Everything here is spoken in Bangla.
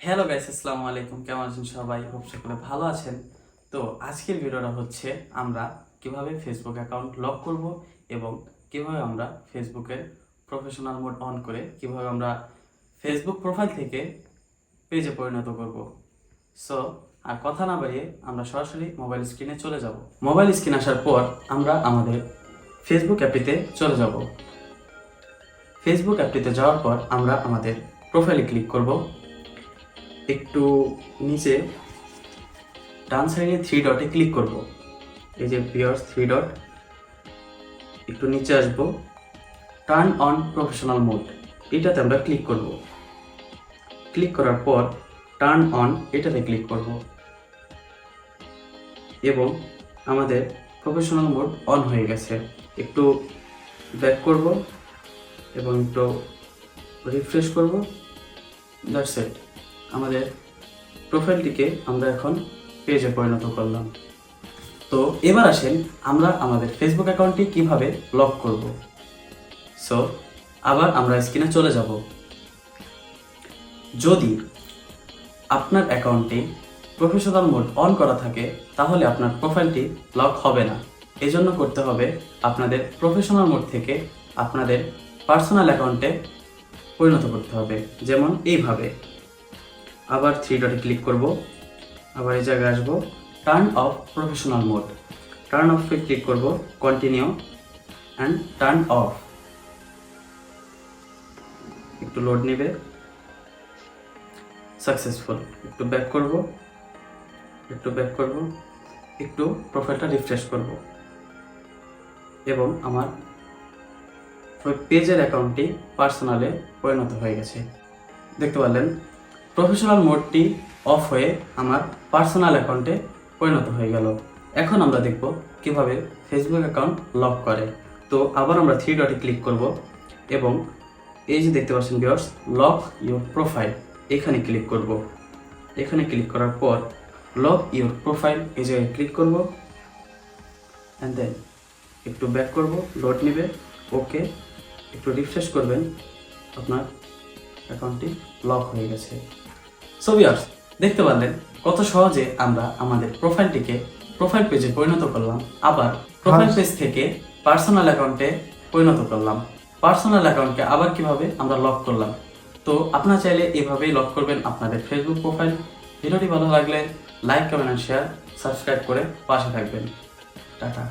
হ্যালো গাইস, আসসালামু আলাইকুম। কেমন আছেন সবাই? খুব সকলে ভালো আছেন। তো আজকের ভিডিওটা হচ্ছে আমরা কিভাবে ফেসবুক অ্যাকাউন্ট লক করব এবং কিভাবে আমরা ফেসবুকের প্রফেশনাল মোড অন করে কিভাবে আমরা ফেসবুক প্রোফাইল থেকে পেজে পরিণত করব। সো আর কথা না বাড়িয়ে আমরা সরাসরি মোবাইল স্ক্রিনে চলে যাব। মোবাইল স্ক্রিন আসার পর আমরা আমাদের ফেসবুক অ্যাপটিতে চলে যাব। ফেসবুক অ্যাপটিতে যাওয়ার পর আমরা আমাদের প্রোফাইলে ক্লিক করব। একটু নিচে ডান সাইডে থ্রি ডটে ক্লিক করব। এই যে ভিউয়ার্স থ্রি ডট, একটু নিচে আসবো, টার্ন অন প্রফেশনাল মোড এটাতে আমরা ক্লিক করব। ক্লিক করার পর টার্ন অন এটাতে ক্লিক করব এবং আমাদের প্রফেশনাল মোড অন হয়ে গেছে। একটু ব্যাক করব এবং একটু রিফ্রেশ করব। দ্যাটস ইট, আমাদের প্রোফাইলটিকে আমরা এখন পেজে পরিণত করলাম। তো এবার আসেন আমরা আমাদের ফেসবুক অ্যাকাউন্টটি কিভাবে লক করব। সো আবার আমরা স্ক্রিনে চলে যাব। যদি আপনার অ্যাকাউন্টে প্রফেশনাল মোড অন করা থাকে তাহলে আপনার প্রোফাইলটি লক হবে না। এজন্য করতে হবে আপনাদের প্রফেশনাল মোড থেকে আপনাদের পার্সোনাল অ্যাকাউন্টে পরিণত করতে হবে। যেমন এইভাবে, আবার থ্রি ডটে ক্লিক করব, আবার এই জায়গায় আসবো, turn off professional mode, turn অফে ক্লিক করব, কন্টিনিউ অ্যান্ড টার্ন অফ। একটু লোড নেবে, সাকসেসফুল। একটু ব্যাক করব, একটু প্রোফাইলটা রিফ্রেশ করব এবং আমার পেজের অ্যাকাউন্টটি পার্সোনালে পরিণত হয়ে গেছে। দেখতে পারলেন প্রফেশনাল মোডটি অফ হয়ে আমার পার্সোনাল অ্যাকাউন্টে পরিণত হয়ে গেল। এখন আমরা দেখব কিভাবে ফেসবুক অ্যাকাউন্ট লক করে। তো আবার আমরা থ্রি ডটে ক্লিক করব এবং এই যে দেখতে পাচ্ছেন ভিউয়ার্স, লক ইউর প্রোফাইল, এখানে ক্লিক করব। এখানে ক্লিক করার পর লক ইউর প্রোফাইল এই জায়গায় ক্লিক করব অ্যান্ড দেন একটু ব্যাক করব, লোড নেবে, ওকে, একটু রিফ্রেশ করবেন, আপনার অ্যাকাউন্টটি লক হয়ে গেছে। সো ভিউয়ার্স, দেখতে পারলেন কত সহজে আমরা আমাদের প্রোফাইলটিকে প্রোফাইল পেজে পরিণত করলাম, আবার প্রোফাইল পেজ থেকে পার্সোনাল অ্যাকাউন্টে পরিণত করলাম। পার্সোনাল অ্যাকাউন্টকে আবার কিভাবে আমরা লক করলাম। তো আপনারা চাইলে এভাবেই লক করবেন আপনাদের ফেসবুক প্রোফাইল। ভিডিওটি ভালো লাগলে লাইক, কমেন্ট, শেয়ার, সাবস্ক্রাইব করে পাশে থাকবেন। টাটা।